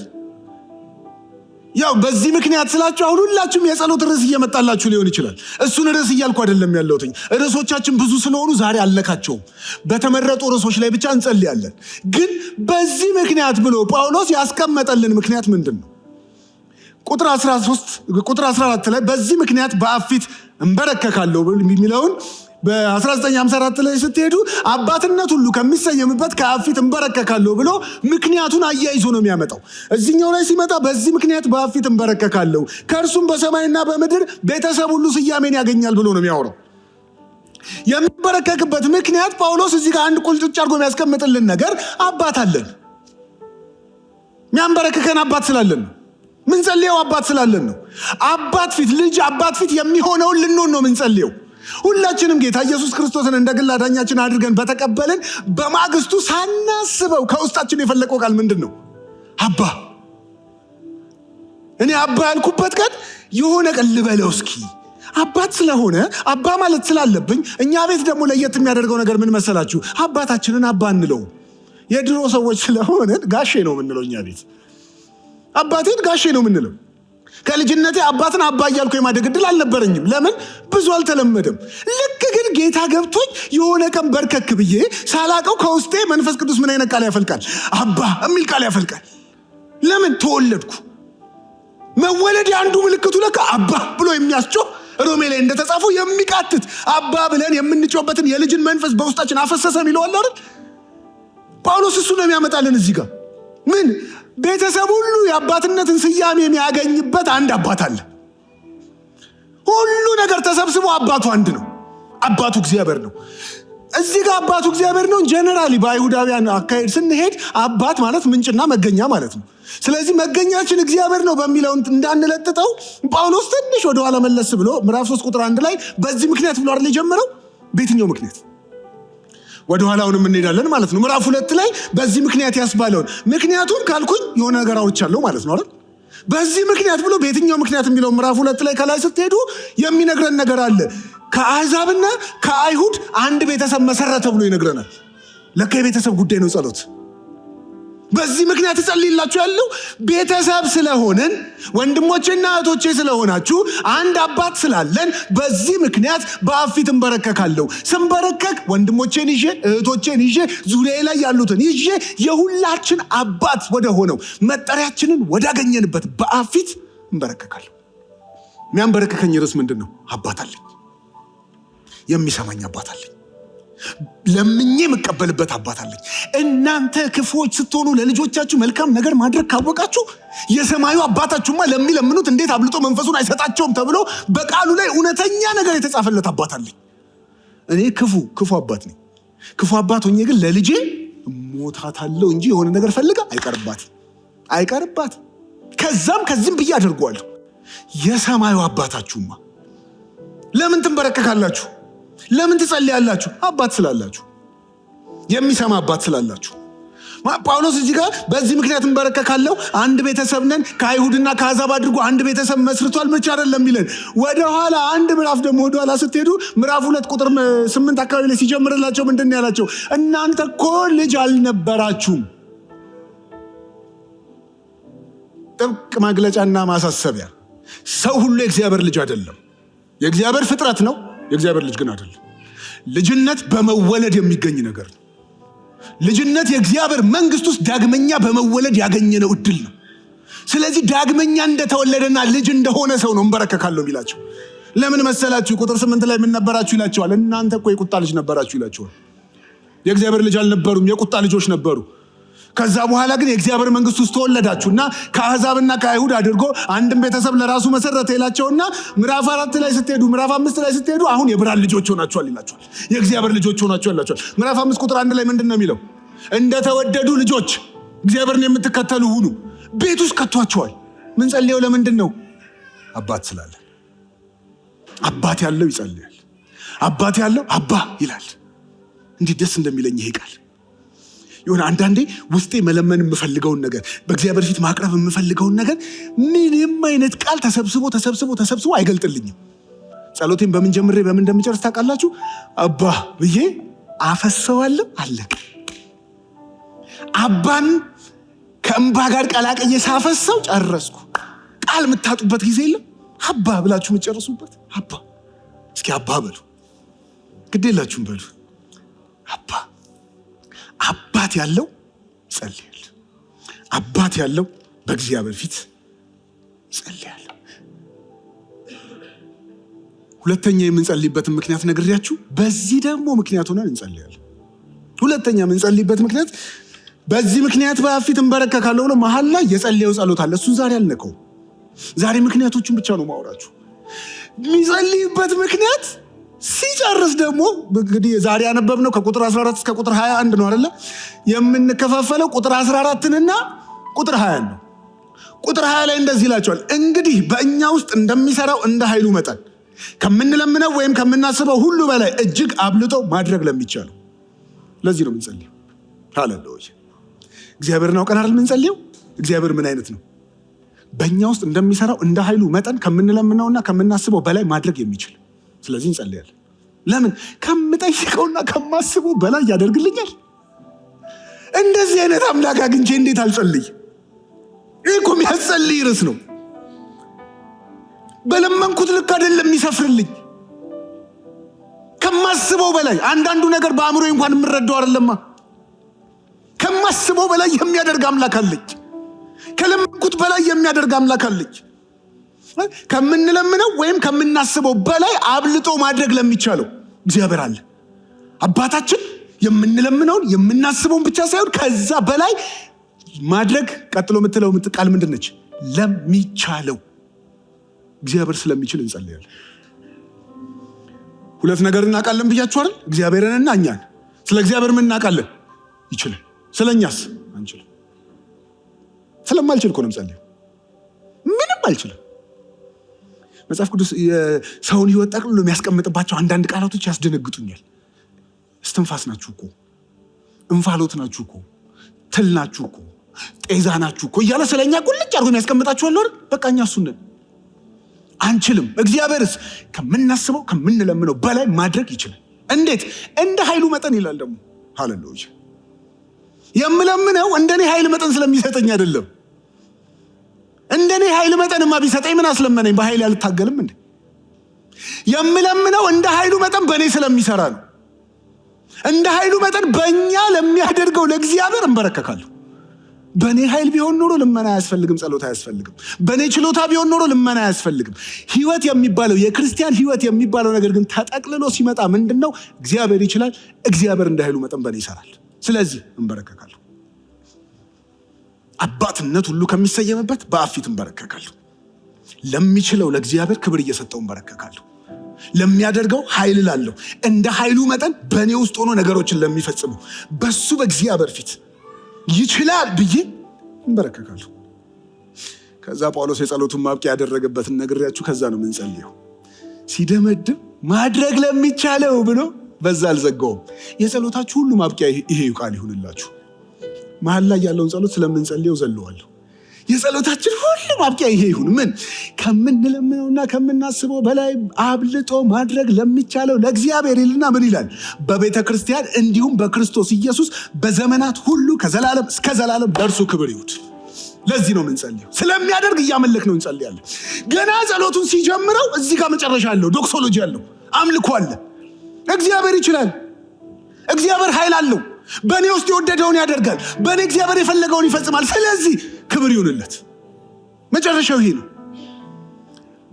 S1: ያው በዚህ ምክንያት ስላችሁ አሁን ሁላችሁም የጸሎት ርዕስ እየመጣላችሁ ሊሆን ይችላል። እሱን ርዕስ እያልኩ አይደለም ያለሁት። ርዕሶቻችን ብዙ ስለሆኑ ዛሬ አልነካቸውም። በተመረጡ ርዕሶች ላይ ብቻ እንጸልያለን። ግን በዚህ ምክንያት ብሎ ጳውሎስ ያስቀመጠልን ምክንያት ምንድን ነው? ቁጥር 14 ላይ በዚህ ምክንያት በአብ ፊት እንበረከካለሁ የሚለውን በ1954 ላይ ስትሄዱ አባትነት ሁሉ ከሚሰየምበት ከአብ ፊት እንበረከካለሁ ብሎ ምክንያቱን አያይዞ ነው የሚያመጣው። እዚህኛው ላይ ሲመጣ በዚህ ምክንያት በአብ ፊት እንበረከካለሁ ከእርሱም በሰማይና በምድር ቤተሰብ ሁሉ ስያሜን ያገኛል ብሎ ነው የሚያወራው። የሚበረከክበት ምክንያት ጳውሎስ እዚህ ጋር አንድ ቁልጭ አድርጎ የሚያስቀምጥልን ነገር አባት አለን። የሚያንበረክከን አባት ስላለን ነው። ምንጸልየው አባት ስላለን ነው። አባት ፊት ልጅ አባት ፊት የሚሆነውን ልንሆን ነው ምንጸልየው። ሁላችንም ጌታ ኢየሱስ ክርስቶስን እንደ ግል አዳኛችን አድርገን በተቀበልን በማግስቱ ሳናስበው ከውስጣችን የፈለቀው ቃል ምንድን ነው? አባ። እኔ አባ ያልኩበት ቀን የሆነ ቀን ልበለው እስኪ አባት ስለሆነ አባ ማለት ስላለብኝ። እኛ ቤት ደግሞ ለየት የሚያደርገው ነገር ምን መሰላችሁ? አባታችንን አባ እንለው። የድሮ ሰዎች ስለሆነ ጋሼ ነው የምንለው። እኛ ቤት አባቴን ጋሼ ነው የምንለው። ከልጅነቴ አባትን አባ እያልኩ የማደግ ዕድል አልነበረኝም። ለምን? ብዙ አልተለመደም። ልክ ግን ጌታ ገብቶኝ የሆነ ቀን በርከክ ብዬ ሳላቀው ከውስጤ መንፈስ ቅዱስ ምን አይነት ቃል ያፈልቃል? አባ የሚል ቃል ያፈልቃል። ለምን? ተወለድኩ። መወለድ አንዱ ምልክቱ ለካ አባ ብሎ የሚያስጮህ ሮሜ ላይ እንደተጻፈው የሚቃትት አባ ብለን የምንጮህበትን የልጅን መንፈስ በውስጣችን አፈሰሰ የሚለዋል አይደል? ጳውሎስ እሱ ነው የሚያመጣልን እዚህ ጋር። ምን? ቤተሰብ ሁሉ የአባትነትን ስያሜ የሚያገኝበት አንድ አባት አለ። ሁሉ ነገር ተሰብስቦ አባቱ አንድ ነው። አባቱ እግዚአብሔር ነው። እዚህ ጋር አባቱ እግዚአብሔር ነው። ጀነራሊ በአይሁዳውያን አካሄድ ስንሄድ አባት ማለት ምንጭና መገኛ ማለት ነው። ስለዚህ መገኛችን እግዚአብሔር ነው በሚለው እንዳንለጥጠው ጳውሎስ ትንሽ ወደኋላ መለስ ብሎ ምዕራፍ 3 ቁጥር 1 ላይ በዚህ ምክንያት ብሎ አይደል የጀመረው? በየትኛው ምክንያት? ወደኋላውንም እንሄዳለን ማለት ነው። ምዕራፍ 2 ላይ በዚህ ምክንያት ያስባለውን ምክንያቱም ካልኩኝ የሆነ ነገር አውርቻለሁ ማለት ነው አይደል? በዚህ ምክንያት ብሎ በየትኛው ምክንያት የሚለው ምዕራፍ 2 ላይ ከላይ ስትሄዱ የሚነግረን ነገር አለ። ከአሕዛብና ከአይሁድ አንድ ቤተሰብ መሰረተ ብሎ ይነግረናል። ለካ የቤተሰብ ጉዳይ ነው ጸሎት። በዚህ ምክንያት እጸልይላችሁ ያለው ቤተሰብ ስለሆንን ወንድሞቼና እህቶቼ ስለሆናችሁ አንድ አባት ስላለን በዚህ ምክንያት በአብ ፊት እንበረከካለሁ። ስንበረከክ ወንድሞቼን ይዤ እህቶቼን ይዤ ዙሪያ ላይ ያሉትን ይዤ የሁላችን አባት ወደ ሆነው መጠሪያችንን ወዳገኘንበት በአብ ፊት እንበረከካለሁ። የሚያንበረከከኝ ርዕስ ምንድን ነው? አባት አለኝ። የሚሰማኝ አባት አለኝ። ለምኜ የምቀበልበት አባት አለኝ። እናንተ ክፉዎች ስትሆኑ ለልጆቻችሁ መልካም ነገር ማድረግ ካወቃችሁ የሰማዩ አባታችሁማ ለሚለምኑት እንዴት አብልጦ መንፈሱን አይሰጣቸውም ተብሎ በቃሉ ላይ እውነተኛ ነገር የተጻፈለት አባት አለኝ። እኔ ክፉ አባት ነኝ። ክፉ አባት ሆኜ ግን ለልጄ ሞታታለሁ እንጂ የሆነ ነገር ፈልጋ አይቀርባት። ከዚህም ብዬ አደርገዋለሁ። የሰማዩ አባታችሁማ ለምን ትንበረከካላችሁ? ለምን ትጸልያላችሁ? አባት ስላላችሁ፣ የሚሰማ አባት ስላላችሁ። ጳውሎስ እዚህ ጋር በዚህ ምክንያት እንበረከካለሁ። አንድ ቤተሰብ ነን። ከአይሁድና ከአሕዛብ አድርጎ አንድ ቤተሰብ መስርቷል። ብቻ አይደለም የሚለን ወደኋላ አንድ ምዕራፍ ደግሞ ወደኋላ ስትሄዱ ምዕራፍ 2 ቁጥር 8 አካባቢ ላይ ሲጀምርላቸው ምንድን ነው ያላቸው? እናንተ እኮ ልጅ አልነበራችሁም። ጥብቅ መግለጫና ማሳሰቢያ። ሰው ሁሉ የእግዚአብሔር ልጅ አይደለም። የእግዚአብሔር ፍጥረት ነው፣ የእግዚአብሔር ልጅ ግን አይደለም። ልጅነት በመወለድ የሚገኝ ነገር ነው። ልጅነት የእግዚአብሔር መንግስት ውስጥ ዳግመኛ በመወለድ ያገኘነው እድል ነው። ስለዚህ ዳግመኛ እንደተወለደና ልጅ እንደሆነ ሰው ነው እንበረከካለሁ የሚላቸው። ለምን መሰላችሁ? ቁጥር 8 ላይ ምን ነበራችሁ ይላቸዋል? እናንተ እኮ የቁጣ ልጅ ነበራችሁ ይላቸዋል። የእግዚአብሔር ልጅ አልነበሩም፣ የቁጣ ልጆች ነበሩ። ከዛ በኋላ ግን የእግዚአብሔር መንግስት ውስጥ ተወለዳችሁና ከአሕዛብና ከአይሁድ አድርጎ አንድም ቤተሰብ ለራሱ መሰረተ ይላቸውና ምዕራፍ 4 ላይ ስትሄዱ፣ ምዕራፍ 5 ላይ ስትሄዱ አሁን የብርሃን ልጆች ሆናችኋል ይላቸዋል። የእግዚአብሔር ልጆች ሆናችኋል ይላቸዋል። ምዕራፍ 5 ቁጥር 1 ላይ ምንድን ነው የሚለው? እንደተወደዱ ልጆች እግዚአብሔርን የምትከተሉ ሁኑ። ቤት ውስጥ ከቷቸዋል። ምን ጸልየው? ለምንድን ነው? አባት ስላለ። አባት ያለው ይጸልያል። አባት ያለው አባ ይላል። እንዲህ ደስ እንደሚለኝ ይሄ ቃል የሆነ አንዳንዴ ውስጤ መለመን የምፈልገውን ነገር በእግዚአብሔር ፊት ማቅረብ የምፈልገውን ነገር ምንም አይነት ቃል ተሰብስቦ አይገልጥልኝም። ጸሎቴን በምን ጀምሬ በምን እንደምጨርስ ታውቃላችሁ? አባ ብዬ አፈሰዋለሁ። አለቀ። አባን ከእንባ ጋር ቀላቀየ ሳፈሰው ጨረስኩ። ቃል የምታጡበት ጊዜ የለም። አባ ብላችሁ የምትጨርሱበት። አባ እስኪ አባ በሉ፣ ግዴላችሁም በሉ። አባት ያለው ይጸልያል። አባት ያለው በእግዚአብሔር ፊት ይጸልያል። ሁለተኛ የምንጸልይበትን ምክንያት ነግሬያችሁ፣ በዚህ ደግሞ ምክንያት ሆነን እንጸልያለን። ሁለተኛ የምንጸልይበት ምክንያት በዚህ ምክንያት በአብ ፊት እንበረከካለሁ ብሎ መሀል ላይ የጸለየው ጸሎት አለ። እሱን ዛሬ አልነካውም። ዛሬ ምክንያቶቹን ብቻ ነው ማውራችሁ። የሚጸልይበት ምክንያት ሲጨርስ ደግሞ እንግዲህ ዛሬ ያነበብነው ከቁጥር 14 እስከ ቁጥር 21 ነው አይደለ? የምንከፋፈለው ቁጥር 14ንና ቁጥር 20 ነው። ቁጥር 20 ላይ እንደዚህ ይላቸዋል፣ እንግዲህ በእኛ ውስጥ እንደሚሰራው እንደ ኃይሉ መጠን ከምንለምነው ወይም ከምናስበው ሁሉ በላይ እጅግ አብልጦ ማድረግ ለሚቻለው። ለዚህ ነው የምንጸልየው። ሃሌሉያ! እግዚአብሔርን አውቀን አይደል የምንጸልየው? እግዚአብሔር ምን አይነት ነው? በእኛ ውስጥ እንደሚሰራው እንደ ኃይሉ መጠን ከምንለምነውና ከምናስበው በላይ ማድረግ የሚችል። ስለዚህ እንጸልያለን። ለምን? ከምጠይቀውና ከማስበው በላይ ያደርግልኛል። እንደዚህ አይነት አምላክ አግኝቼ እንዴት አልጸልይ? ይህ እኮ የሚያስጸልይ ርዕስ ነው። በለመንኩት ልክ አይደለም የሚሰፍርልኝ። ከማስበው በላይ አንዳንዱ ነገር በአእምሮ እንኳን የምረዳው አይደለማ። ከማስበው በላይ የሚያደርግ አምላክ አለች። ከለመንኩት በላይ የሚያደርግ አምላክ አለች። ከምንለምነው ወይም ከምናስበው በላይ አብልጦ ማድረግ ለሚቻለው እግዚአብሔር አለ። አባታችን የምንለምነውን የምናስበውን ብቻ ሳይሆን ከዛ በላይ ማድረግ ቀጥሎ የምትለው ቃል ምንድን ነች? ለሚቻለው። እግዚአብሔር ስለሚችል እንጸልያለን። ሁለት ነገር እናውቃለን ብያችሁ አይደል? እግዚአብሔርንና እኛን። ስለ እግዚአብሔር ምን እናውቃለን? ይችላል። ስለኛስ አንችልም። ስለማልችል እኮ ነው የምጸልየው። ምንም አልችልም። መጽሐፍ ቅዱስ የሰውን ሕይወት ጠቅልሎ የሚያስቀምጥባቸው አንዳንድ ቃላቶች ያስደነግጡኛል። እስትንፋስ ናችሁ እኮ፣ እንፋሎት ናችሁ እኮ፣ ትል ናችሁ እኮ፣ ጤዛ ናችሁ እኮ እያለ ስለኛ ቁልጭ አድርጎ የሚያስቀምጣችኋል አይደል? በቃ እኛ እሱን አንችልም። እግዚአብሔርስ ከምናስበው ከምንለምነው በላይ ማድረግ ይችላል። እንዴት? እንደ ኃይሉ መጠን ይላል ደግሞ። ሃሌሉያ። የምለምነው እንደኔ ኃይል መጠን ስለሚሰጠኝ አይደለም። እንደኔ ኃይል መጠንማ ቢሰጠኝ ምን አስለመነኝ? በኃይል አልታገልም እንዴ? የምለምነው እንደ ኃይሉ መጠን በእኔ ስለሚሰራ ነው። እንደ ኃይሉ መጠን በእኛ ለሚያደርገው ለእግዚአብሔር እንበረከካለሁ። በእኔ ኃይል ቢሆን ኖሮ ልመና አያስፈልግም፣ ጸሎት አያስፈልግም። በእኔ ችሎታ ቢሆን ኖሮ ልመና አያስፈልግም። ህይወት የሚባለው የክርስቲያን ህይወት የሚባለው ነገር ግን ተጠቅልሎ ሲመጣ ምንድን ነው? እግዚአብሔር ይችላል። እግዚአብሔር እንደ ኃይሉ መጠን በእኔ ይሰራል። ስለዚህ እንበረከካለሁ። አባትነት ሁሉ ከሚሰየምበት በአብ ፊት እንበረከካለሁ። ለሚችለው ለእግዚአብሔር ክብር እየሰጠው እንበረከካለሁ። ለሚያደርገው ኃይል ላለው እንደ ኃይሉ መጠን በእኔ ውስጥ ሆኖ ነገሮችን ለሚፈጽሙ በሱ በእግዚአብሔር ፊት ይችላል ብዬ እንበረከካለሁ። ከዛ ጳውሎስ የጸሎቱን ማብቂያ ያደረገበትን ነግሬያችሁ ከዛ ነው የምንጸልየው። ሲደመድም ማድረግ ለሚቻለው ብሎ በዛ አልዘጋውም። የጸሎታችሁ ሁሉ ማብቂያ ይሄ ቃል ይሁንላችሁ። መሀል ላይ ያለውን ጸሎት ስለምንጸልየው ዘለዋለሁ። የጸሎታችን ሁሉ ማብቂያ ይሄ ይሁን። ምን? ከምንለምነውና ከምናስበው በላይ አብልጦ ማድረግ ለሚቻለው ለእግዚአብሔር ይልና ምን ይላል? በቤተ ክርስቲያን እንዲሁም በክርስቶስ ኢየሱስ በዘመናት ሁሉ ከዘላለም እስከ ዘላለም ለእርሱ ክብር ይሁን። ለዚህ ነው የምንጸልየው። ስለሚያደርግ እያመለክ ነው እንጸልያለን። ገና ጸሎቱን ሲጀምረው እዚህ ጋር መጨረሻ አለው፣ ዶክሶሎጂ አለው፣ አምልኮ አለ። እግዚአብሔር ይችላል። እግዚአብሔር ኃይል አለው። በእኔ ውስጥ የወደደውን ያደርጋል። በእኔ እግዚአብሔር የፈለገውን ይፈጽማል። ስለዚህ ክብር ይሁንለት። መጨረሻው ይሄ ነው።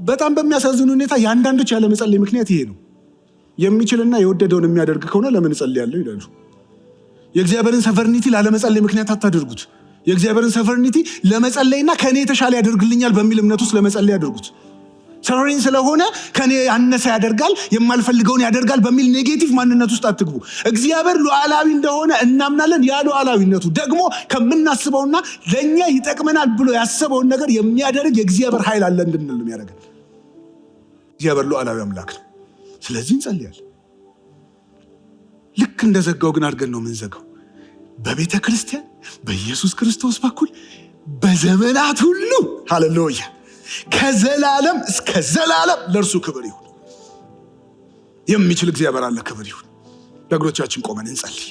S1: በጣም በሚያሳዝን ሁኔታ የአንዳንዶች ያለመጸለይ ምክንያት ይሄ ነው። የሚችልና የወደደውን የሚያደርግ ከሆነ ለምን እጸልያለሁ ይላሉ። የእግዚአብሔርን ሰቨርኒቲ ላለመጸለይ ምክንያት አታደርጉት። የእግዚአብሔርን ሰቨርኒቲ ለመጸለይና ከእኔ የተሻለ ያደርግልኛል በሚል እምነት ውስጥ ለመጸለይ ያደርጉት። ሰቨሬን ስለሆነ ከኔ ያነሰ ያደርጋል፣ የማልፈልገውን ያደርጋል በሚል ኔጌቲቭ ማንነት ውስጥ አትግቡ። እግዚአብሔር ሉዓላዊ እንደሆነ እናምናለን። ያ ሉዓላዊነቱ ደግሞ ከምናስበውና ለእኛ ይጠቅመናል ብሎ ያሰበውን ነገር የሚያደርግ የእግዚአብሔር ኃይል አለ እንድንል የሚያደርገን እግዚአብሔር ሉዓላዊ አምላክ ነው። ስለዚህ እንጸልያለን። ልክ እንደዘጋው ግን አድርገን ነው የምንዘጋው። በቤተ ክርስቲያን በኢየሱስ ክርስቶስ በኩል በዘመናት ሁሉ ሃሌሉያ ከዘላለም እስከ ዘላለም ለእርሱ ክብር ይሁን። የሚችል እግዚአብሔር አለ። ክብር ይሁን። ለእግሮቻችን ቆመን እንጸልይ።